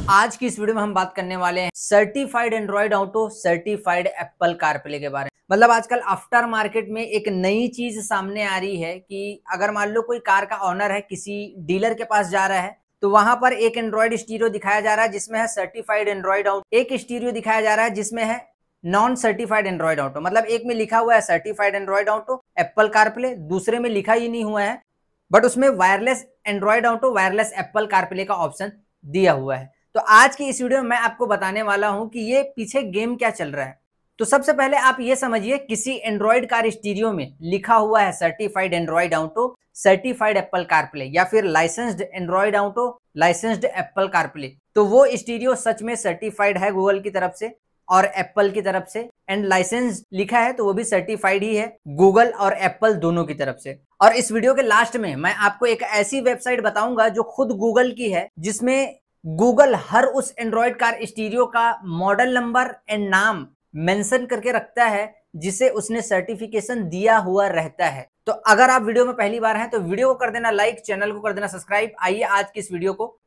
आज की इस वीडियो में हम बात करने वाले हैं certified Android auto, certified Apple CarPlay के बारे में। मतलब आजकल आफ्टर मार्केट में एक नई चीज सामने आ रही है कि अगर मान लो कोई कार का ऑनर है, किसी डीलर के पास जा रहा है तो वहां पर एक एंड्रॉइड स्टीरियो दिखाया जा रहा है जिसमें है सर्टिफाइड एंड्रॉइड ऑटो, एक स्टीरियो दिखाया जा रहा है जिसमें है नॉन सर्टिफाइड एंड्रॉइड ऑटो। मतलब एक में लिखा हुआ है certified Android auto Apple CarPlay, दूसरे में लिखा ही नहीं हुआ है बट उसमें wireless Android auto wireless Apple CarPlay का ऑप्शन दिया हुआ है। तो आज की इस वीडियो में मैं आपको बताने वाला हूं कि ये पीछे गेम क्या चल रहा है। तो सबसे पहले आप ये समझिए, किसी एंड्रॉइड कार स्टीरियो में लिखा हुआ है certified Android auto, certified Apple CarPlay या फिर licensed Android auto, licensed Apple CarPlay, तो वो स्टीरियो सच में सर्टिफाइड है गूगल की तरफ से और एप्पल की तरफ से, एंड लाइसेंस लिखा है तो वो भी सर्टिफाइड ही है गूगल और एप्पल दोनों की तरफ से। और इस वीडियो के लास्ट में मैं आपको एक ऐसी वेबसाइट बताऊंगा जो खुद गूगल की है, जिसमें गूगल हर उस एंड्रॉइड कार स्टीरियो का मॉडल नंबर एंड नाम मेंशन करके रखता है जिसे उसने सर्टिफिकेशन दिया हुआ रहता है। तो अगर आप वीडियो में पहली बार हैं तो वीडियो को कर देना लाइक, चैनल को कर देना सब्सक्राइब। आइए आज की इस वीडियो को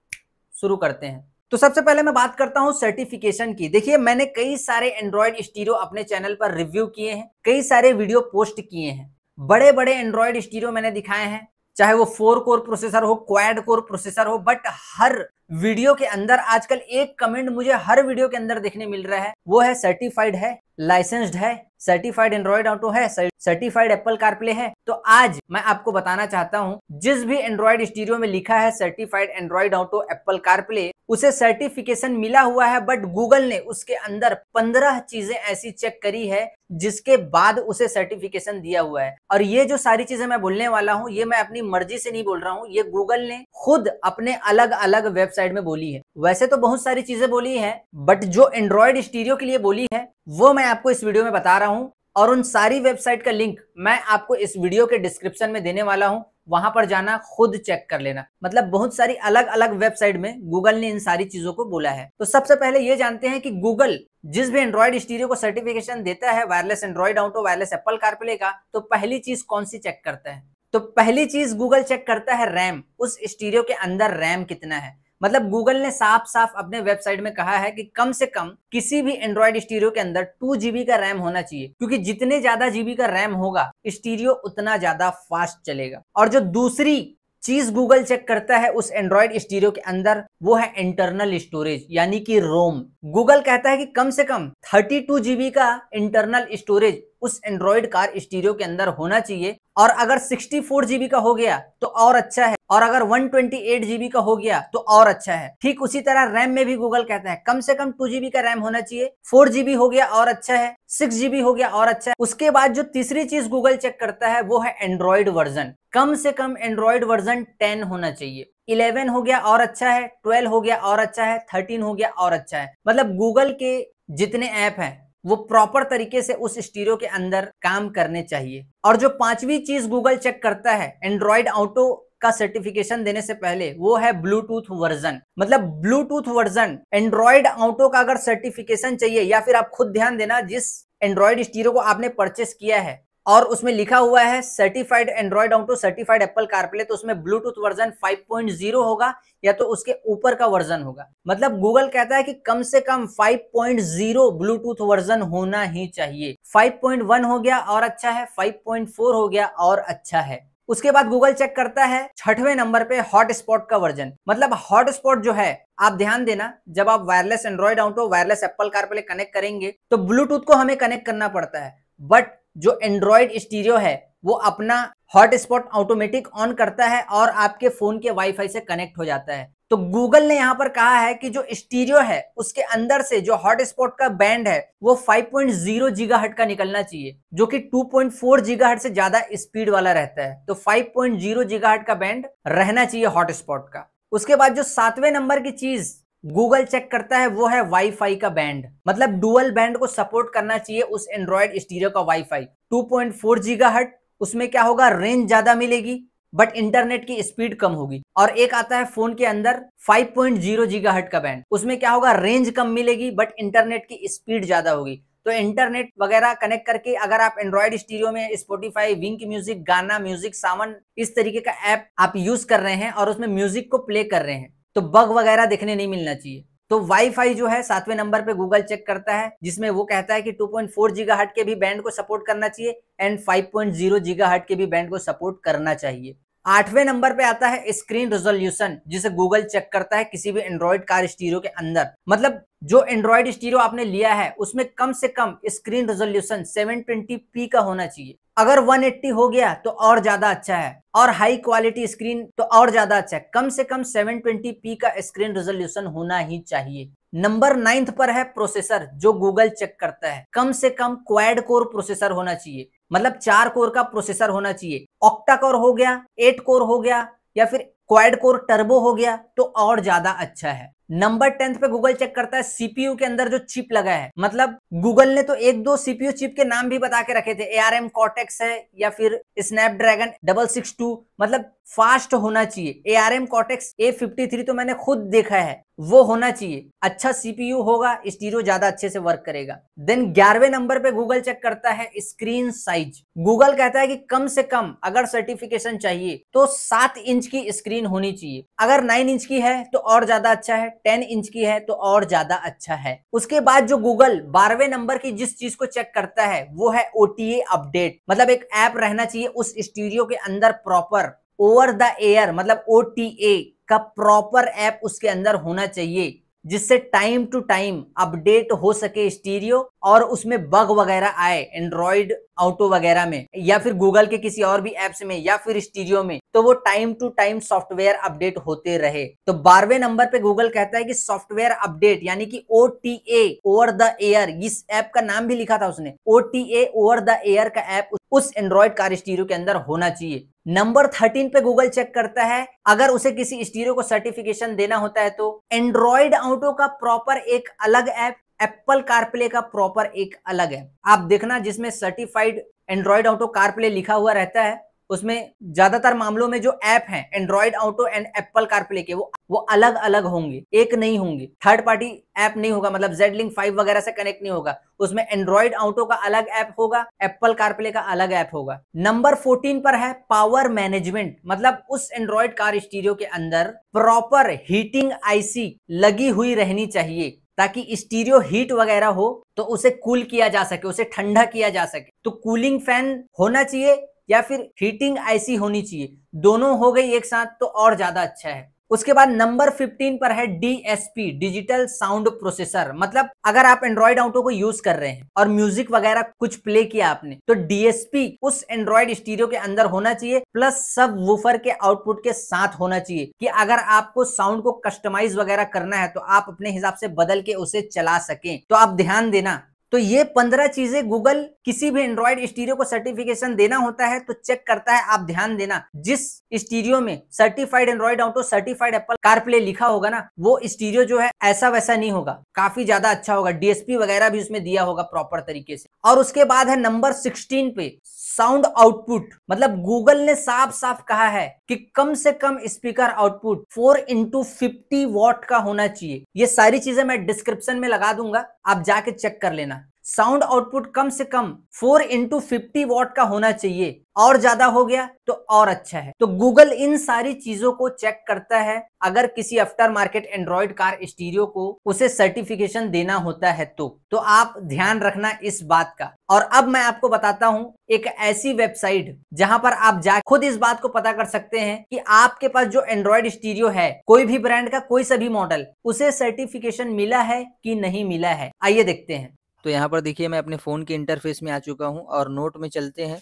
शुरू करते हैं। तो सबसे पहले मैं बात करता हूं सर्टिफिकेशन की। देखिए, मैंने कई सारे एंड्रॉइड स्टीरियो अपने चैनल पर रिव्यू किए हैं, कई सारे वीडियो पोस्ट किए हैं, बड़े बड़े एंड्रॉइड स्टीरियो मैंने दिखाए हैं, चाहे वो 4 कोर प्रोसेसर हो, क्वाड कोर प्रोसेसर हो, बट हर वीडियो के अंदर आजकल एक कमेंट मुझे हर वीडियो के अंदर देखने मिल रहा है, वो है सर्टिफाइड है, लाइसेंस्ड है, सर्टिफाइड एंड्रॉइड ऑटो है, सर्टिफाइड एप्पल कारप्ले है। तो आज मैं आपको बताना चाहता हूं, जिस भी एंड्रॉइड स्टीरियो में लिखा है certified Android auto Apple CarPlay, उसे सर्टिफिकेशन मिला हुआ है बट गूगल ने उसके अंदर 15 चीजें ऐसी चेक करी है जिसके बाद उसे सर्टिफिकेशन दिया हुआ है। और ये जो सारी चीजें मैं बोलने वाला हूं, ये मैं अपनी मर्जी से नहीं बोल रहा हूं, ये गूगल ने खुद अपने अलग अलग वेबसाइट में बोली है। वैसे तो बहुत सारी चीजें बोली है बट जो एंड्रॉइड स्टीरियो के लिए बोली है वो मैं आपको इस वीडियो में बता रहा हूं, और उन सारी वेबसाइट का लिंक मैं आपको इस वीडियो के डिस्क्रिप्शन में देने वाला हूं। वहां पर जाना, खुद चेक कर लेना। मतलब बहुत सारी अलग अलग वेबसाइट में गूगल ने इन सारी चीजों को बोला है। तो सबसे पहले ये जानते हैं कि गूगल जिस भी एंड्रॉइड स्टीरियो को सर्टिफिकेशन देता है wireless Android auto, wireless Apple CarPlay का, तो पहली चीज कौन सी चेक करता है? तो पहली चीज गूगल चेक करता है रैम। उस स्टीरियो के अंदर रैम कितना है। मतलब गूगल ने साफ साफ अपने वेबसाइट में कहा है कि कम से कम किसी भी एंड्रॉइड स्टीरियो के अंदर 2 GB का रैम होना चाहिए, क्योंकि जितने ज्यादा जीबी का रैम होगा स्टीरियो उतना ज्यादा फास्ट चलेगा। और जो दूसरी चीज गूगल चेक करता है उस एंड्रॉइड स्टीरियो के अंदर, वो है इंटरनल स्टोरेज यानी कि रोम। गूगल कहता है कि कम से कम 32 GB का इंटरनल स्टोरेज उस एंड्रॉइड कार स्टीरियो के अंदर होना चाहिए, और अगर 64 GB का हो गया तो और अच्छा है, और अगर 128 GB का हो गया तो और अच्छा है। ठीक उसी तरह रैम में भी गूगल कहता है कम से कम 2 GB का रैम होना चाहिए, 4 GB हो गया और अच्छा है, 6 GB हो गया और अच्छा है। उसके बाद जो तीसरी चीज गूगल चेक करता है वो है एंड्रॉइड वर्जन। कम से कम एंड्रॉइड वर्जन 10 होना चाहिए, 11 हो गया और अच्छा है, 12 हो गया और अच्छा है, 13 हो गया और अच्छा है। मतलब गूगल के जितने ऐप हैं वो प्रॉपर तरीके से उस स्टीरियो के अंदर काम करने चाहिए। और जो पांचवी चीज गूगल चेक करता है एंड्रॉइड ऑटो का सर्टिफिकेशन देने से पहले, वो है ब्लूटूथ वर्जन। मतलब ब्लूटूथ वर्जन एंड्रॉइड ऑटो का अगर सर्टिफिकेशन चाहिए, या फिर आप खुद ध्यान देना, जिस एंड्रॉइड स्टीरियो को आपने परचेस किया है और उसमें लिखा हुआ है certified Android auto, certified Apple CarPlay, तो उसमें ब्लूटूथ वर्जन 5.0 होगा या तो उसके ऊपर का वर्जन होगा। मतलब गूगल कहता है कि कम से कम 5.0 ब्लूटूथ वर्जन होना ही चाहिए। 5.1 हो गया और अच्छा है, 5.4 हो गया और अच्छा है। उसके बाद गूगल चेक करता है 6वें नंबर पे हॉटस्पॉट का वर्जन। मतलब हॉटस्पॉट जो है, आप ध्यान देना, जब आप wireless Android auto, wireless Apple CarPlay connect करेंगे तो ब्लूटूथ को हमें कनेक्ट करना पड़ता है, बट जो एंड्रॉइड स्टीरियो है वो अपना हॉटस्पॉट ऑटोमेटिक ऑन करता है और आपके फोन के वाईफाई से कनेक्ट हो जाता है। तो गूगल ने यहां पर कहा है कि जो स्टीरियो है उसके अंदर से जो हॉटस्पॉट का बैंड है वो 5.0 गीगाहर्ट्ज का निकलना चाहिए, जो कि 2.4 गीगाहर्ट्ज से ज्यादा स्पीड वाला रहता है। तो 5.0 गीगाहर्ट्ज का बैंड रहना चाहिए हॉटस्पॉट का। उसके बाद जो 7वें नंबर की चीज गूगल चेक करता है वो है वाईफाई का बैंड। मतलब डुअल बैंड को सपोर्ट करना चाहिए उस एंड्रॉइड स्टीरियो का वाईफाई। 2.4 गीगाहर्ट्ज, उसमें क्या होगा, रेंज ज्यादा मिलेगी बट इंटरनेट की स्पीड कम होगी। और एक आता है फोन के अंदर 5.0 गीगाहर्ट्ज का बैंड, उसमें क्या होगा, रेंज कम मिलेगी बट इंटरनेट की स्पीड ज्यादा होगी। तो इंटरनेट वगैरह कनेक्ट करके अगर आप एंड्रॉइड स्टीरियो में स्पॉटिफाई, विंक म्यूजिक, गाना म्यूजिक, सावन, इस तरीके का ऐप आप यूज कर रहे हैं और उसमें म्यूजिक को प्ले कर रहे हैं, तो बग वगैरह देखने नहीं मिलना चाहिए। तो वाईफाई जो है 7वें नंबर पे गूगल चेक करता है, जिसमें वो कहता है कि 2.4 गीगाहर्ट्ज के भी बैंड को सपोर्ट करना चाहिए एंड 5.0 गीगाहर्ट्ज के भी बैंड को सपोर्ट करना चाहिए। 8वें नंबर पे आता है स्क्रीन रेजोल्यूशन, जिसे गूगल चेक करता है किसी भी एंड्रॉइड कार स्टीरियो के अंदर। मतलब जो एंड्रॉइड स्टीरियो आपने लिया है उसमें कम से कम स्क्रीन रेजोल्यूशन 720p का होना चाहिए। अगर 180 हो गया तो और ज्यादा अच्छा है, और हाई क्वालिटी स्क्रीन तो और ज्यादा अच्छा है। कम से कम 720p का स्क्रीन रेजोल्यूशन होना ही चाहिए। नंबर 9 पर है प्रोसेसर, जो गूगल चेक करता है। कम से कम क्वाड कोर प्रोसेसर होना चाहिए, मतलब 4 कोर का प्रोसेसर होना चाहिए। ऑक्टा कोर हो गया, 8 कोर हो गया, या फिर क्वाड कोर टर्बो हो गया तो और ज्यादा अच्छा है। नंबर 10 पे गूगल चेक करता है सीपीयू के अंदर जो चिप लगा है। मतलब गूगल ने तो एक दो सीपीयू चिप के नाम भी बता के रखे थे, ARM कॉर्टेक्स है या फिर स्नैपड्रैगन 662, मतलब फास्ट होना चाहिए। ARM कॉर्टेक्स A53 तो मैंने खुद देखा है, वो होना चाहिए। अच्छा सीपीयू होगा, स्टीरियो ज्यादा अच्छे से वर्क करेगा। देन 11वें नंबर पे गूगल चेक करता है स्क्रीन साइज। गूगल कहता है कि कम से कम अगर सर्टिफिकेशन चाहिए तो 7 इंच की स्क्रीन होनी चाहिए। अगर 9 इंच की है तो और ज्यादा अच्छा है, 10 इंच की है तो और ज्यादा अच्छा है। उसके बाद जो गूगल 12वें नंबर की जिस चीज को चेक करता है वो है OTA अपडेट। मतलब एक ऐप रहना चाहिए उस स्टीरियो के अंदर प्रॉपर ओवर द एयर, मतलब OTA का प्रॉपर ऐप उसके अंदर होना चाहिए, जिससे टाइम टू टाइम अपडेट हो सके स्टीरियो, और उसमें बग वगैरह आए एंड्रॉइड ऑटो वगैरह में या फिर गूगल के किसी और भी एप्स में या फिर स्टीरियो में, तो वो time to time software update होते रहे। तो 12वें नंबर पे गूगल कहता है कि सॉफ्टवेयर अपडेट यानी कि OTA ओवर द एयर, इस ऐप का नाम भी लिखा था उसने, OTA ओवर द एयर का ऐप उस एंड्रॉइड कार स्टीरियो के अंदर होना चाहिए। नंबर 13 पे गूगल चेक करता है अगर उसे किसी स्टीरियो को सर्टिफिकेशन देना होता है तो एंड्रॉइड ऑटो का प्रॉपर एक अलग ऐप, एप्पल कारप्ले का प्रॉपर एक अलग ऐप। आप देखना जिसमें सर्टिफाइड एंड्रॉइड ऑटो कारप्ले लिखा हुआ रहता है, उसमें ज्यादातर मामलों में जो ऐप हैं Android auto and Apple CarPlay के वो अलग अलग होंगे, एक नहीं होंगे। थर्ड पार्टी ऐप नहीं होगा, मतलब Z-Link 5 वगैरह से कनेक्ट नहीं होगा। उसमें एंड्रॉइड ऑटो का अलग ऐप होगा, एप्पल कारप्ले का अलग ऐप होगा। नंबर 14 पर है पावर मैनेजमेंट, मतलब उस एंड्रॉइड कार स्टीरियो के अंदर प्रॉपर हीटिंग IC लगी हुई रहनी चाहिए, ताकि स्टीरियो हीट वगैरह हो तो उसे कूल किया जा सके, उसे ठंडा किया जा सके। तो कूलिंग फैन होना चाहिए या फिर हीटिंग IC होनी चाहिए, दोनों हो गई एक साथ तो और ज्यादा अच्छा है। उसके बाद नंबर 15 पर है DSP, डिजिटल साउंड प्रोसेसर। मतलब अगर आप एंड्रॉइड ऑटो को यूज कर रहे हैं और म्यूजिक वगैरह कुछ प्ले किया आपने, तो DSP उस एंड्रॉइड स्टीरियो के अंदर होना चाहिए, प्लस सब वूफर के आउटपुट के साथ होना चाहिए, कि अगर आपको साउंड को कस्टमाइज वगैरह करना है तो आप अपने हिसाब से बदल के उसे चला सकें। तो आप ध्यान देना। तो ये 15 चीजें गूगल किसी भी एंड्रॉइड स्टीरियो को सर्टिफिकेशन देना होता है तो चेक करता है। आप ध्यान देना, जिस स्टीरियो में certified Android auto, certified Apple CarPlay लिखा होगा ना, वो स्टीरियो जो है ऐसा वैसा नहीं होगा, काफी ज्यादा अच्छा होगा। DSP वगैरह भी उसमें दिया होगा प्रॉपर तरीके से। और उसके बाद है नंबर 16 पे साउंड आउटपुट। मतलब गूगल ने साफ साफ कहा है कि कम से कम स्पीकर आउटपुट 4x50 वॉट का होना चाहिए। ये सारी चीजें मैं डिस्क्रिप्शन में लगा दूंगा, आप जाके चेक कर लेना। साउंड आउटपुट कम से कम 4x50 वॉट का होना चाहिए, और ज्यादा हो गया तो और अच्छा है। तो गूगल इन सारी चीजों को चेक करता है अगर किसी after market Android car stereo को उसे सर्टिफिकेशन देना होता है तो आप ध्यान रखना इस बात का। और अब मैं आपको बताता हूं एक ऐसी वेबसाइट जहां पर आप जा खुद इस बात को पता कर सकते हैं कि आपके पास जो एंड्रॉइड स्टीरियो है, कोई भी ब्रांड का कोई सा भी मॉडल, उसे सर्टिफिकेशन मिला है कि नहीं मिला है। आइए देखते हैं। तो यहाँ पर देखिए मैं अपने फ़ोन के इंटरफेस में आ चुका हूँ और नोट में चलते हैं।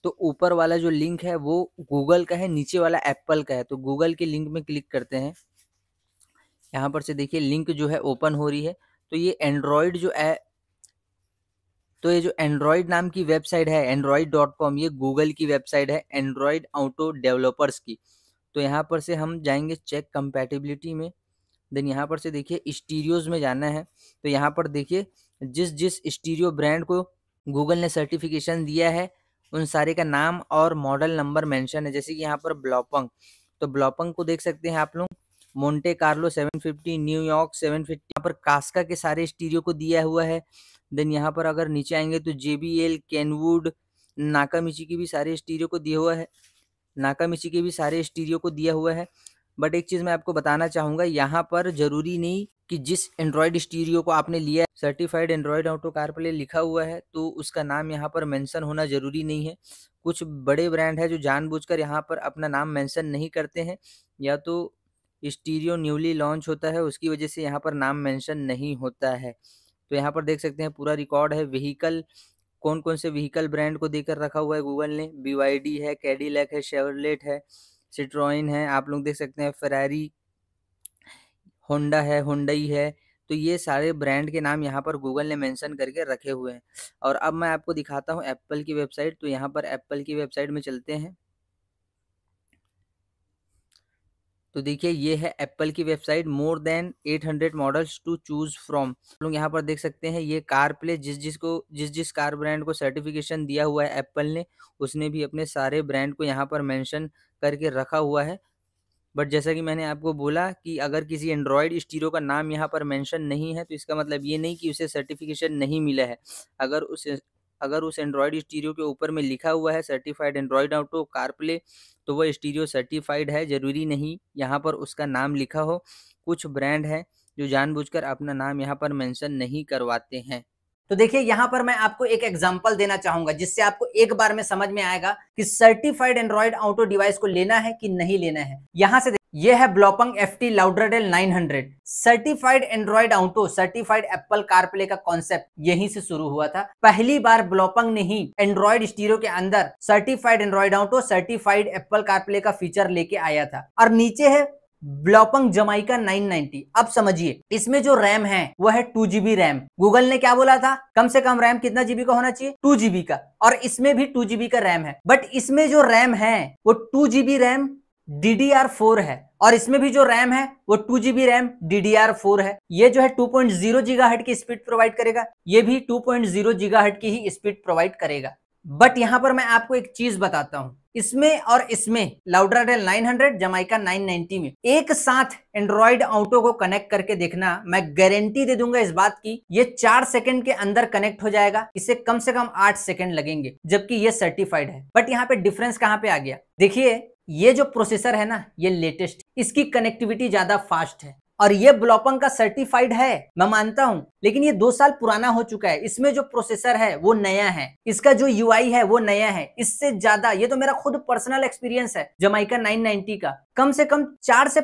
तो ऊपर वाला जो लिंक है वो गूगल का है, नीचे वाला एप्पल का है। तो गूगल के लिंक में क्लिक करते हैं। यहाँ पर से देखिए लिंक जो है ओपन हो रही है। तो ये एंड्रॉयड जो है, तो ये जो एंड्रॉयड नाम की वेबसाइट है android.com, ये गूगल की वेबसाइट है एंड्रॉयड ऑटो डेवलपर्स की। तो यहाँ पर से हम जाएंगे चेक कंपैटिबिलिटी में। देन यहाँ पर से देखिए स्टीरियोज़ में जाना है। तो यहाँ पर देखिए जिस जिस स्टीरियो ब्रांड को गूगल ने सर्टिफिकेशन दिया है उन सारे का नाम और मॉडल नंबर मेंशन है। जैसे कि यहाँ पर ब्लॉपंग, तो ब्लॉपंग को देख सकते हैं आप लोग, मोंटे कार्लो 750, न्यूयॉर्क 750। यहाँ पर कास्का के सारे स्टीरियो को दिया हुआ है। देन यहाँ पर अगर नीचे आएंगे तो JBL, केनवुड, नाकामिची की भी सारे स्टीरियो को दिया हुआ है, नाकामिची के भी सारे स्टीरियो को दिया हुआ है। बट एक चीज़ मैं आपको बताना चाहूँगा, यहाँ पर ज़रूरी नहीं कि जिस एंड्रॉयड स्टीरियो को आपने लिया है, सर्टिफाइड एंड्रॉयड ऑटो कारप्ले लिखा हुआ है, तो उसका नाम यहाँ पर मेंशन होना ज़रूरी नहीं है। कुछ बड़े ब्रांड है जो जानबूझकर यहाँ पर अपना नाम मेंशन नहीं करते हैं, या तो स्टीरियो न्यूली लॉन्च होता है उसकी वजह से यहाँ पर नाम मेंशन नहीं होता है। तो यहाँ पर देख सकते हैं पूरा रिकॉर्ड है। व्हीकल, कौन कौन से व्हीकल ब्रांड को देकर रखा हुआ है गूगल ने, BYD है, कैडिलैक है, शेवरलेट है, सिट्रोइन है, आप लोग देख सकते हैं फेरारी, होंडा है, हुंडई है। तो ये सारे ब्रांड के नाम यहाँ पर गूगल ने मेंशन करके रखे हुए हैं। और अब मैं आपको दिखाता हूँ एप्पल की वेबसाइट। तो यहाँ पर एप्पल की वेबसाइट में चलते हैं। तो देखिए ये है एप्पल की website, more than 800 models to choose from. लोग यहाँ पर देख सकते हैं ये कार प्ले, जिस कार ब्रांड को सर्टिफिकेशन दिया हुआ है एप्पल ने, उसने भी अपने सारे ब्रांड को यहाँ पर मेंशन करके रखा हुआ है। बट जैसा कि मैंने आपको बोला कि अगर किसी एंड्रॉयड स्टीरियो का नाम यहाँ पर मेंशन नहीं है, तो इसका मतलब ये नहीं कि उसे सर्टिफिकेशन नहीं मिला है। अगर उस एंड्रॉयड स्टीरियो के ऊपर में लिखा हुआ है सर्टिफाइड एंड्रॉयड ऑटो कारप्ले, तो वह स्टीरियो सर्टिफाइड है। ज़रूरी नहीं यहाँ पर उसका नाम लिखा हो। कुछ ब्रांड हैं जो जानबूझकर अपना नाम यहाँ पर मेंशन नहीं करवाते हैं। तो देखिए यहाँ पर मैं आपको एक एग्जांपल देना चाहूंगा जिससे आपको एक बार में समझ में आएगा कि सर्टिफाइड एंड्रॉयड ऑटो डिवाइस को लेना है कि नहीं लेना है। यहाँ से ये है Blaupunkt FT Lauderdale 900। Certified Android auto, certified Apple CarPlay का कॉन्सेप्ट यहीं से शुरू हुआ था। पहली बार ब्लॉपंग ने ही एंड्रॉयड स्टीरियो के अंदर certified Android auto, certified Apple CarPlay का फीचर लेके आया था। और नीचे है ब्लॉपंग जमाइका 990। अब समझिए इसमें जो रैम है वो है 2 GB रैम। गूगल ने क्या बोला था, कम से कम रैम कितना जीबी का होना चाहिए, 2 GB का, और इसमें भी 2 GB का रैम है। बट इसमें जो रैम है वो 2 GB रैम DDR4 है, और इसमें भी जो रैम है वो 2 GB रैम DDR4 है। ये जो है 2.0 GHz की स्पीड प्रोवाइड करेगा, ये भी 2.0 GHz की ही स्पीड प्रोवाइड करेगा। बट यहां पर मैं आपको एक चीज बताता हूं, इसमें और इसमें लाउडरडेल 900, जमाइका 990 में एक साथ एंड्रॉयड ऑटो को कनेक्ट करके देखना, मैं गारंटी दे दूंगा इस बात की, ये 4 सेकंड के अंदर कनेक्ट हो जाएगा। इसे कम से कम 8 सेकंड लगेंगे, जबकि ये सर्टिफाइड है। बट यहाँ पे डिफरेंस कहां पे आ गया, देखिए ये जो प्रोसेसर है ना, ये लेटेस्ट, इसकी कनेक्टिविटी ज्यादा फास्ट है, और ये ब्लॉपंग का सर्टिफाइड है, मैं मानता हूं, लेकिन ये 2 साल पुराना हो चुका है। इसमें जो प्रोसेसर है वो नया है, इसका जो UI है वो नया है। इससे ज्यादा, ये तो मेरा खुद पर्सनल एक्सपीरियंस है, जमाइका 990 का कम से कम 4 से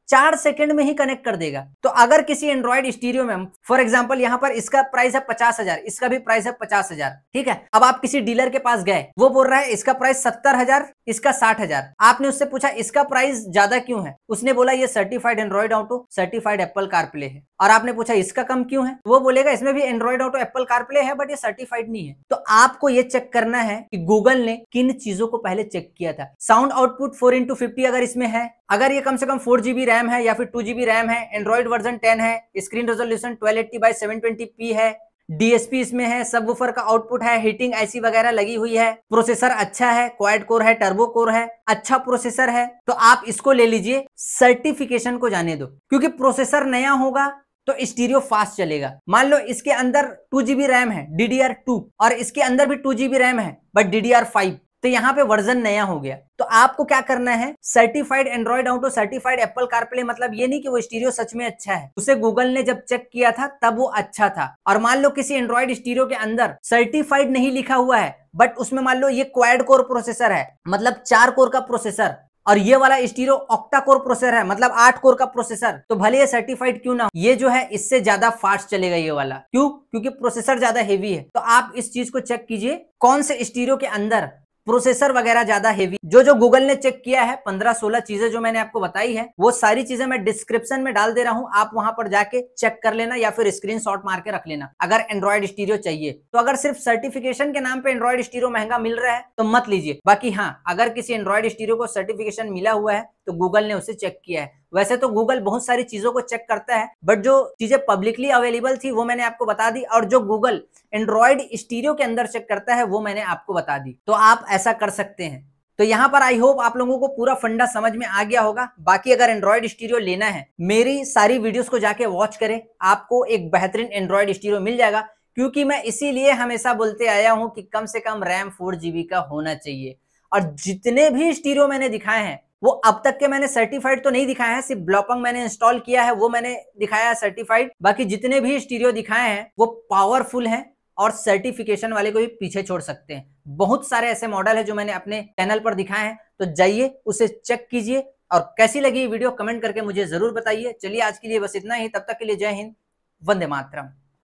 4 सेकंड में ही कनेक्ट कर देगा। तो अगर किसी एंड्रॉयड स्टीरियो में, फॉर एग्जांपल यहाँ पर इसका प्राइस है 50,000, इसका भी प्राइस है 50,000, ठीक है। अब आप किसी डीलर के पास गए, वो बोल रहा है इसका प्राइस 70,000, इसका 60,000। आपने उससे पूछा इसका प्राइस ज्यादा क्यों है, उसने बोला ये certified Android auto, certified Apple CarPlay है। और आपने पूछा इसका कम क्यों है, वो बोलेगा इसमें भी एंड्रॉयड ऑटो एप्पल कारप्ले है, बट ये सर्टिफाइड नहीं है। तो आपको ये चेक करना है कि गूगल ने किन चीजों को पहले चेक किया था। साउंड आउटपुट 4x50 अगर इसमें है, अगर ये कम से कम 4 GB रैम है या फिर 2 GB रैम है, एंड्रॉइड वर्जन 10 है, स्क्रीन रेजोल्यूशन 1280x720p है, DSP इसमें है, सबवूफर का आउटपुट है, हीटिंग ऐसी वगैरह लगी हुई है, प्रोसेसर अच्छा है, क्वाड कोर है, टर्बो कोर है, अच्छा प्रोसेसर है, तो आप इसको ले लीजिए। सर्टिफिकेशन को जाने दो, क्योंकि प्रोसेसर नया होगा तो स्टीरियो फास्ट चलेगा। मान लो इसके अंदर 2 GB रैम है DDR2, और इसके अंदर भी 2 GB रैम है बट DDR5, तो यहाँ पे वर्जन नया हो गया। तो आपको क्या करना है, certified Android auto, certified Apple CarPlay, मतलब ये नहीं कि वो स्टीरियो सच में अच्छा है, उसे गूगल ने जब चेक किया था तब वो अच्छा था। और मान लो किसी एंड्रॉयड स्टीरियो के अंदर सर्टिफाइड नहीं लिखा हुआ है, बट उसमें मान लो ये क्वाड कोर प्रोसेसर है, मतलब 4 कोर का प्रोसेसर, और ये वाला स्टीरियो ऑक्टा कोर प्रोसेसर है, मतलब 8 कोर का प्रोसेसर, तो भले ये सर्टिफाइड क्यों ना हो, ये जो है इससे ज्यादा फास्ट चलेगा ये वाला। क्यों? क्योंकि प्रोसेसर ज्यादा हेवी है। तो आप इस चीज को चेक कीजिए, कौन से स्टीरियो के अंदर प्रोसेसर वगैरह ज्यादा हेवी। जो गूगल ने चेक किया है, 15-16 चीजें जो मैंने आपको बताई है, वो सारी चीजें मैं डिस्क्रिप्शन में डाल दे रहा हूं, आप वहां पर जाके चेक कर लेना या फिर स्क्रीनशॉट मार के रख लेना अगर एंड्रॉयड स्टीरियो चाहिए। तो अगर सिर्फ सर्टिफिकेशन के नाम पे एंड्रॉयड स्टीरियो महंगा मिल रहा है तो मत लीजिए। बाकी हाँ, अगर किसी एंड्रॉयड स्टीरियो को सर्टिफिकेशन मिला हुआ है तो गूगल ने उसे चेक किया है। वैसे तो गूगल बहुत सारी चीजों को चेक करता है, बट जो चीजें पब्लिकली अवेलेबल थी वो मैंने आपको बता दी, और जो गूगल एंड्रॉयड स्टीरियो के अंदर चेक करता है वो मैंने आपको बता दी। तो आप ऐसा कर सकते हैं। तो यहाँ पर आई होप आप लोगों को पूरा फंडा समझ में आ गया होगा। बाकी अगर एंड्रॉयड स्टीरियो लेना है, मेरी सारी वीडियोस को जाके वॉच करें, आपको एक बेहतरीन एंड्रॉयड स्टीरियो मिल जाएगा। क्योंकि मैं इसीलिए हमेशा बोलते आया हूं कि कम से कम रैम 4 GB का होना चाहिए। और जितने भी स्टीरियो मैंने दिखाए हैं वो अब तक के मैंने सर्टिफाइड तो नहीं दिखाया है, सिर्फ ब्लॉपंग मैंने इंस्टॉल किया है वो मैंने दिखाया है सर्टिफाइड। बाकी जितने भी स्टीरियो दिखाए हैं वो पावरफुल हैं और सर्टिफिकेशन वाले को भी पीछे छोड़ सकते हैं। बहुत सारे ऐसे मॉडल है जो मैंने अपने चैनल पर दिखाए हैं, तो जाइए उसे चेक कीजिए। और कैसी लगी ये वीडियो कमेंट करके मुझे जरूर बताइए। चलिए आज के लिए बस इतना ही, तब तक के लिए जय हिंद, वंदे मातरम।